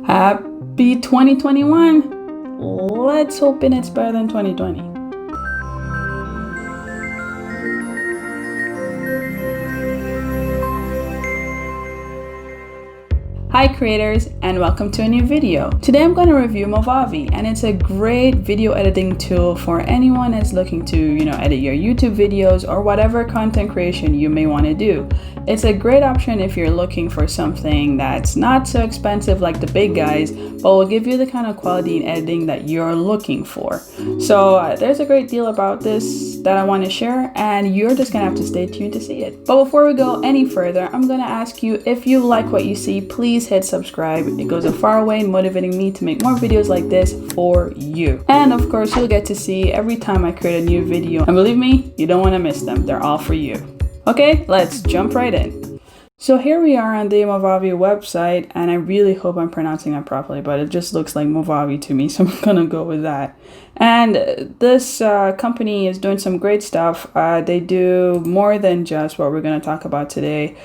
Happy 2021! Let's hope it's better than 2020. Hi creators, and welcome to a new video. Today I'm going to review Movavi, and it's a great video editing tool for anyone that's looking to, edit your YouTube videos or whatever content creation you may want to do. It's a great option if you're looking for something that's not so expensive like the big guys, but will give you the kind of quality in editing that you're looking for. So there's a great deal about this that I want to share, and you're just gonna have to stay tuned to see it. But before we go any further, I'm gonna ask you, if you like what you see, please hit subscribe. It goes a far way in motivating me to make more videos like this for you. And of course, you'll get to see every time I create a new video. And believe me, you don't want to miss them. They're all for you. Okay, let's jump right in. So here we are on the Movavi website, and I really hope I'm pronouncing that properly, but it just looks like Movavi to me, so I'm gonna go with that. And this company is doing some great stuff. They do more than just what we're gonna talk about today,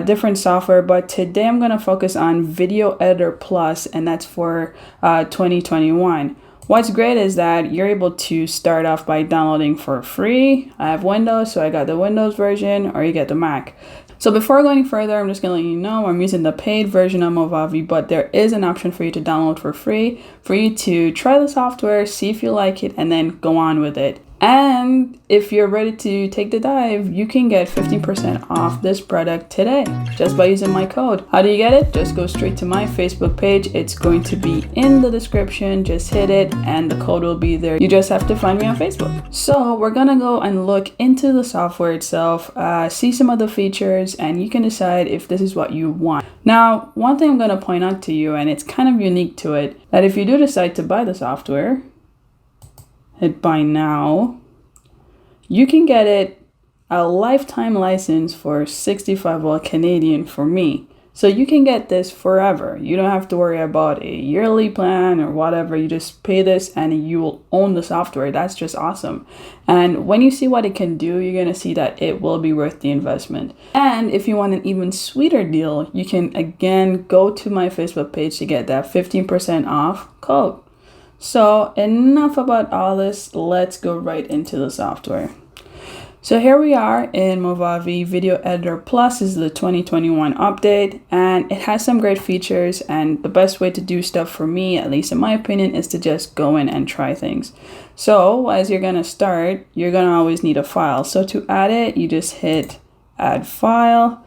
different software, but today I'm gonna focus on Video Editor Plus, and that's for 2021. What's great is that you're able to start off by downloading for free. I have Windows, so I got the Windows version, or you get the Mac. So before going further, I'm just going to let you know I'm using the paid version of Movavi, but there is an option for you to download for free, for you to try the software, see if you like it, and then go on with it. And if you're ready to take the dive, you can get 15% off this product today just by using my code. How do you get it? Just go straight to my Facebook page. It's going to be in the description. Just hit it and the code will be there. You just have to find me on Facebook. So we're gonna go and look into the software itself, see some of the features, and you can decide if this is what you want. Now, one thing I'm gonna point out to you, and it's kind of unique to it, that if you do decide to buy the software, hit buy now, you can get it a lifetime license for 65 Canadian for me. So you can get this forever. You don't have to worry about a yearly plan or whatever. You just pay this and you will own the software. That's just awesome. And when you see what it can do, you're going to see that it will be worth the investment. And if you want an even sweeter deal, you can again go to my Facebook page to get that 15% off code. So enough about all this, let's go right into the software. So here we are in Movavi Video Editor Plus. This is the 2021 update, and it has some great features, and the best way to do stuff for me, at least in my opinion, is to just go in and try things. So as you're gonna start, you're gonna always need a file. So to add it, you just hit add file,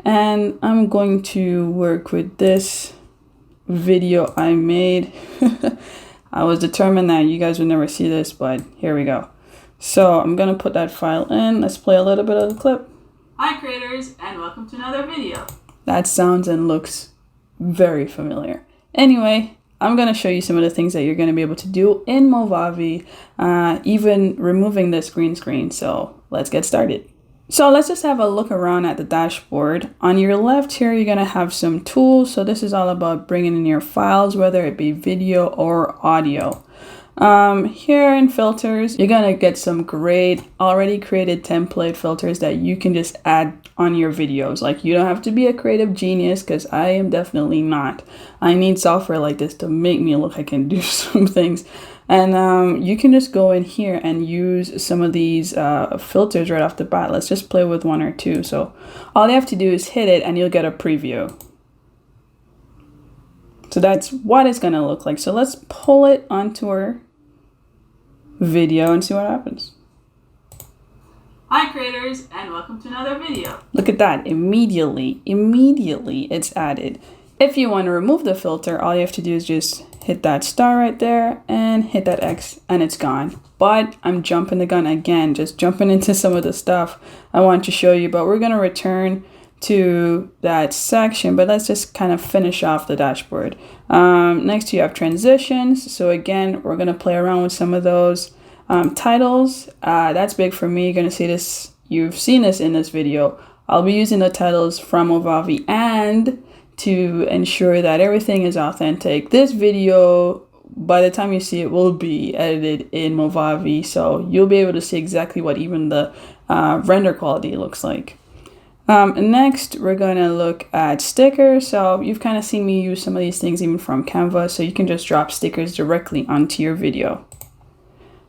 and I'm going to work with this video I made. I was determined that you guys would never see this, but here we go. So I'm gonna put that file in. Let's play a little bit of the clip. Hi creators, and welcome to another video. That sounds and looks very familiar. Anyway, I'm gonna show you some of the things that you're gonna be able to do in Movavi, even removing this green screen. So let's get started. So let's just have a look around at the dashboard. On your left here, you're gonna have some tools. So this is all about bringing in your files, whether it be video or audio. Here in filters, you're gonna get some great already created template filters that you can just add on your videos. Like, you don't have to be a creative genius, because I am definitely not. I need software like this to make me look like I can do some things. And you can just go in here and use some of these filters right off the bat. Let's just play with one or two. So all you have to do is hit it and you'll get a preview. So that's what it's gonna look like. So let's pull it onto our video and see what happens. Hi creators, and welcome to another video. Look at that, immediately it's added. If you want to remove the filter, all you have to do is just hit that star right there and hit that X and it's gone. But I'm jumping the gun again, just jumping into some of the stuff I want to show you, but we're gonna return to that section, but let's just kind of finish off the dashboard. Next you have transitions. So again, we're gonna play around with some of those. Titles, that's big for me. You're gonna see this, you've seen this in this video. I'll be using the titles from Movavi, and to ensure that everything is authentic, this video, by the time you see it, will be edited in Movavi, so you'll be able to see exactly what even the render quality looks like. Next, we're gonna look at stickers. So you've kind of seen me use some of these things even from Canva, so you can just drop stickers directly onto your video.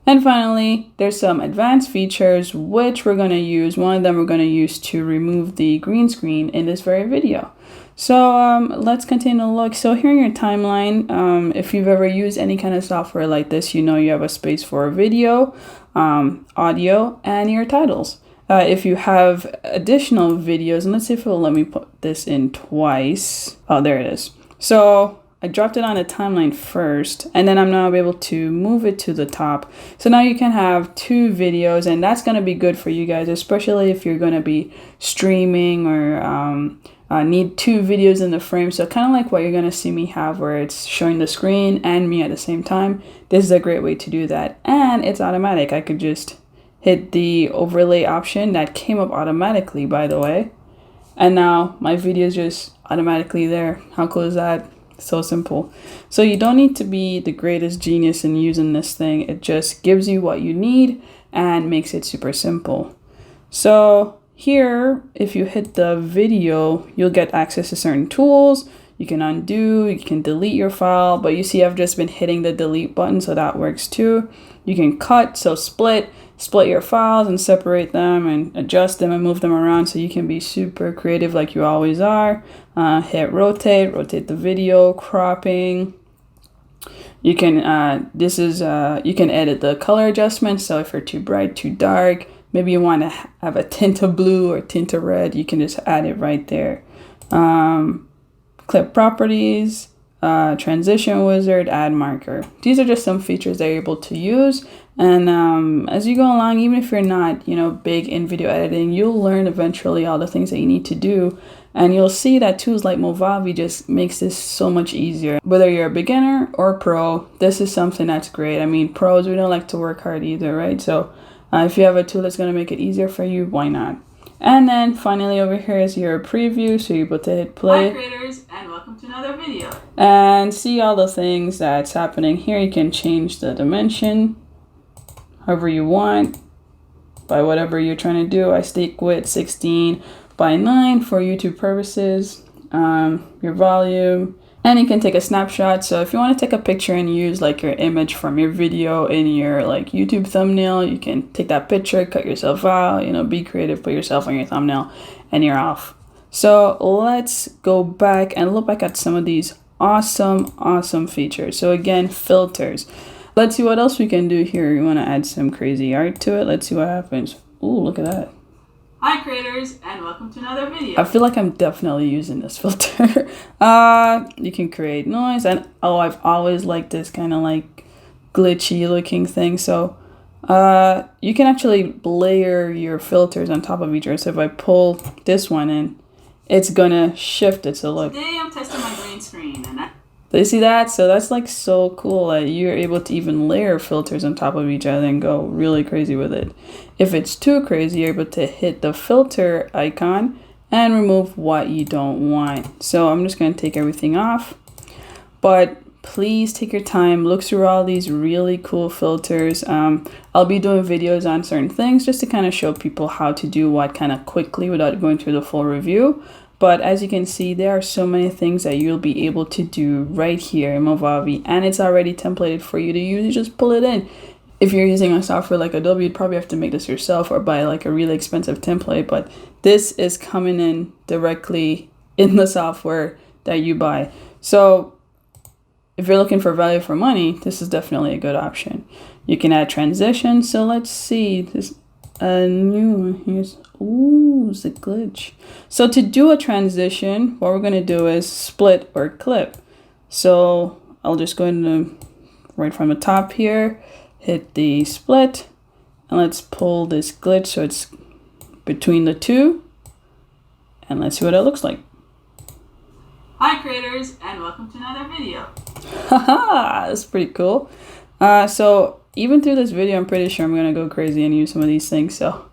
And finally, there's some advanced features which we're gonna use. One of them we're gonna use to remove the green screen in this very video. So let's continue to look. So here in your timeline, if you've ever used any kind of software like this, you know you have a space for video, audio, and your titles. If you have additional videos, and let's see if it'll let me put this in twice. Oh, there it is. So I dropped it on a timeline first, and then I'm now able to move it to the top. So now you can have 2 videos, and that's going to be good for you guys, especially if you're going to be streaming or need 2 videos in the frame. So kind of like what you're going to see me have, where it's showing the screen and me at the same time. This is a great way to do that, and it's automatic. I could just hit the overlay option that came up automatically, by the way, and now my video is just automatically there. How cool is that? So simple. So you don't need to be the greatest genius in using this thing. It just gives you what you need and makes it super simple. So here, if you hit the video, you'll get access to certain tools. You can undo, you can delete your file, but you see I've just been hitting the delete button, so that works too. You can cut, so split your files and separate them and adjust them and move them around, so you can be super creative like you always are. Hit rotate the video, cropping. You can you can edit the color adjustment. So if you're too bright, too dark, maybe you want to have a tint of blue or tint of red, you can just add it right there. Clip properties, transition wizard, add marker. These are just some features that you're able to use. And as you go along, even if you're not, big in video editing, you'll learn eventually all the things that you need to do. And you'll see that tools like Movavi just makes this so much easier. Whether you're a beginner or pro, this is something that's great. I mean, pros, we don't like to work hard either, right? So if you have a tool that's going to make it easier for you, why not? And then finally over here is your preview, so you're able to hit play. Hi creators, and welcome to another video. And see all the things that's happening here. You can change the dimension however you want by whatever you're trying to do. I stick with 16:9 for YouTube purposes. Your volume, and you can take a snapshot. So if you want to take a picture and use like your image from your video in your like YouTube thumbnail, you can take that picture, cut yourself out, be creative, put yourself on your thumbnail, and you're off. So let's go back and look back at some of these awesome features. So again, filters. Let's see what else we can do here. You want to add some crazy art to it. Let's see what happens. Ooh, look at that. Hi creators, and welcome to another video. I feel like I'm definitely using this filter. You can create noise, and I've always liked this kind of like glitchy looking thing. So you can actually layer your filters on top of each other. So if I pull this one in, it's gonna shift it. So look. Today I'm testing my green screen, and Do you see that? So that's like so cool that you're able to even layer filters on top of each other and go really crazy with it. If it's too crazy, you're able to hit the filter icon and remove what you don't want. So I'm just going to take everything off, but please take your time, look through all these really cool filters. I'll be doing videos on certain things just to kind of show people how to do what kind of quickly without going through the full review. But as you can see, there are so many things that you'll be able to do right here in Movavi, and it's already templated for you to use. You just pull it in. If you're using a software like Adobe, you'd probably have to make this yourself or buy like a really expensive template, but this is coming in directly in the software that you buy. So if you're looking for value for money, this is definitely a good option. You can add transitions. So let's see this. A new one here's, ooh, it's a glitch. So to do a transition, what we're going to do is split or clip. So I'll just go into right from the top here, hit the split, and let's pull this glitch so it's between the two, and let's see what it looks like. Hi creators, and welcome to another video. Haha, that's pretty cool. So even through this video, I'm pretty sure I'm gonna go crazy and use some of these things. So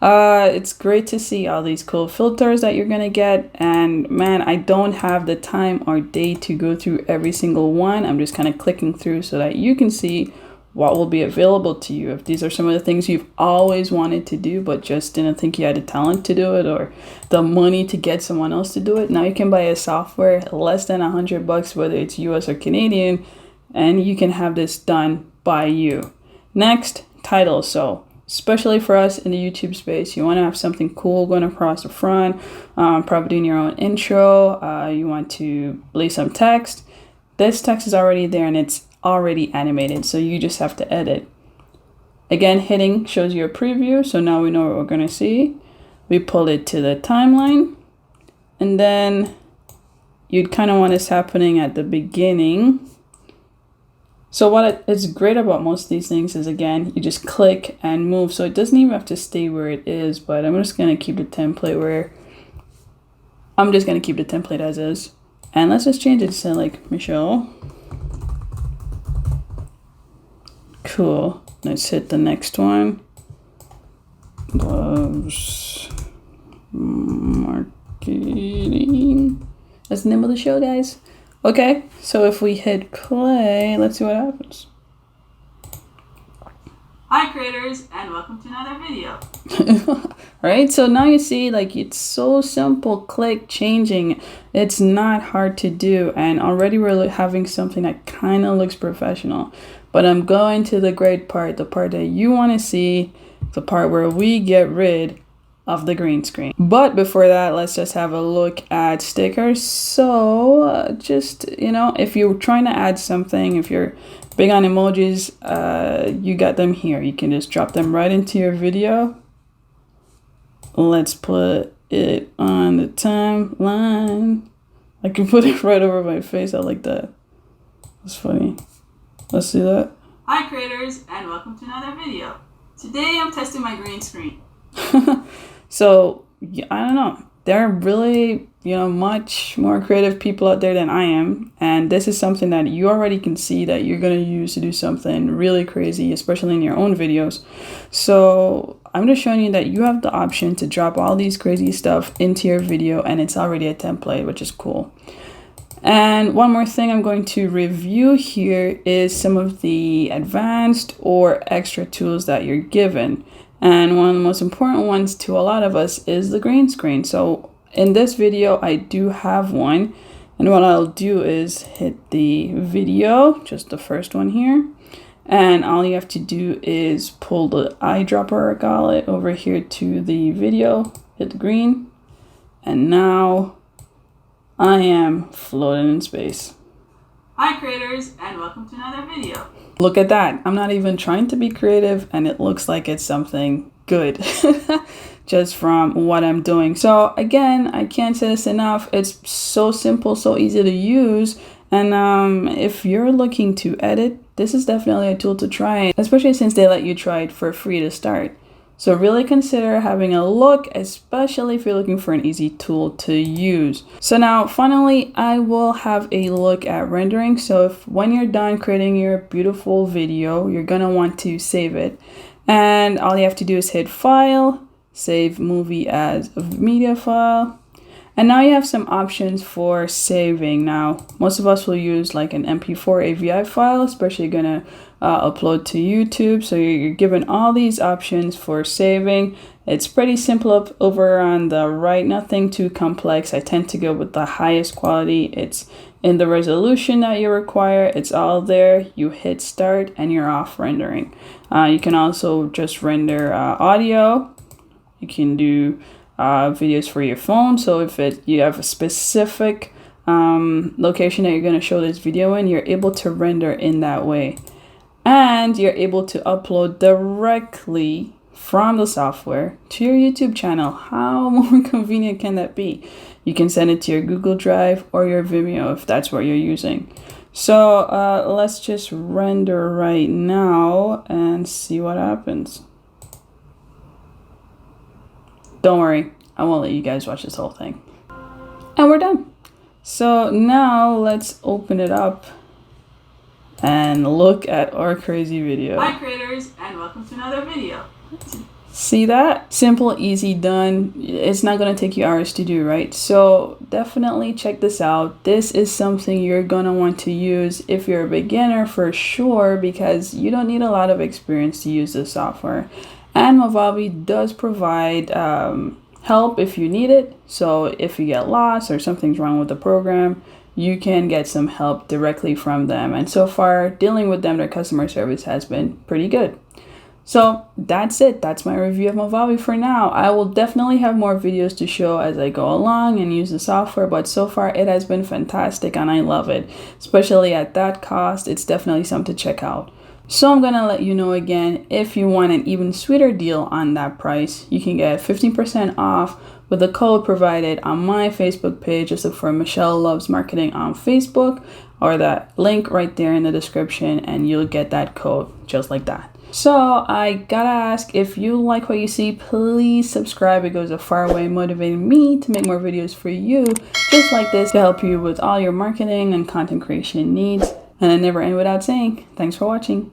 it's great to see all these cool filters that you're gonna get. And man, I don't have the time or day to go through every single one. I'm just kind of clicking through so that you can see what will be available to you. If these are some of the things you've always wanted to do but just didn't think you had the talent to do it or the money to get someone else to do it, now you can buy a software less than $100, whether it's US or Canadian, and you can have this done by you. Next, titles. So especially for us in the YouTube space, you want to have something cool going across the front, probably doing your own intro. You want to leave some text. This text is already there and it's already animated, so you just have to edit. Again, hitting shows you a preview, so now we know what we're going to see. We pull it to the timeline, and then you'd kind of want this happening at the beginning. So what is great about most of these things is, again, you just click and move, so it doesn't even have to stay where it is, but I'm just going to keep the template as is. And let's just change it to say like Michelle. Cool. Let's hit the next one. Gloves marketing. That's the name of the show, guys. Okay, so if we hit play, let's see what happens. Hi creators, and welcome to another video. Right, so now you see, like, it's so simple. Click, changing. It's not hard to do, and already we're having something that kind of looks professional. But I'm going to the great part, the part that you want to see, the part where we get rid of the green screen. But before that, let's just have a look at stickers. So just, if you're trying to add something, if you're big on emojis, you got them here. You can just drop them right into your video. Let's put it on the timeline. I can put it right over my face. I like that. That's funny. Let's see that. Hi creators, and welcome to another video. Today I'm testing my green screen. So, I don't know. There are really, much more creative people out there than I am. And this is something that you already can see that you're going to use to do something really crazy, especially in your own videos. So I'm just showing you that you have the option to drop all these crazy stuff into your video, and it's already a template, which is cool. And one more thing I'm going to review here is some of the advanced or extra tools that you're given. And one of the most important ones to a lot of us is the green screen. So in this video, I do have one. And what I'll do is hit the video, just the first one here. And all you have to do is pull the eyedropper, I call it, over here to the video, hit the green. And now I am floating in space. Hi creators, and welcome to another video. Look at that. I'm not even trying to be creative, and it looks like it's something good just from what I'm doing. So again, I can't say this enough. It's so simple, so easy to use. And if you're looking to edit, this is definitely a tool to try, especially since they let you try it for free to start. So really consider having a look, especially if you're looking for an easy tool to use. So now finally, I will have a look at rendering. So if when you're done creating your beautiful video, you're gonna want to save it. And all you have to do is hit File, Save Movie as a Media File. And now you have some options for saving. Now, most of us will use like an MP4 AVI file, especially gonna upload to YouTube. So you're given all these options for saving. It's pretty simple up over on the right, nothing too complex. I tend to go with the highest quality. It's in the resolution that you require. It's all there. You hit start and you're off rendering. You can also just render audio. You can do videos for your phone. So if you have a specific location that you're going to show this video in, you're able to render in that way. And you're able to upload directly from the software to your YouTube channel. How more convenient can that be? You can send it to your Google Drive or your Vimeo if that's what you're using. So let's just render right now and see what happens. Don't worry, I won't let you guys watch this whole thing. And we're done. So now let's open it up and look at our crazy video. Hi creators, and welcome to another video. See that? Simple, easy, done. It's not going to take you hours to do, right? So definitely check this out. This is something you're going to want to use if you're a beginner for sure, because you don't need a lot of experience to use this software. And Movavi does provide help if you need it. So if you get lost or something's wrong with the program, you can get some help directly from them. And so far, dealing with them, their customer service has been pretty good. So that's it. That's my review of Movavi for now. I will definitely have more videos to show as I go along and use the software, but so far it has been fantastic and I love it. Especially at that cost, it's definitely something to check out. So I'm gonna let you know again, if you want an even sweeter deal on that price, you can get 15% off with the code provided on my Facebook page. Just look for Michelle Loves Marketing on Facebook, or that link right there in the description, and you'll get that code just like that. So I gotta ask, if you like what you see, please subscribe. It goes a far way motivating me to make more videos for you just like this to help you with all your marketing and content creation needs. And I never end without saying, thanks for watching.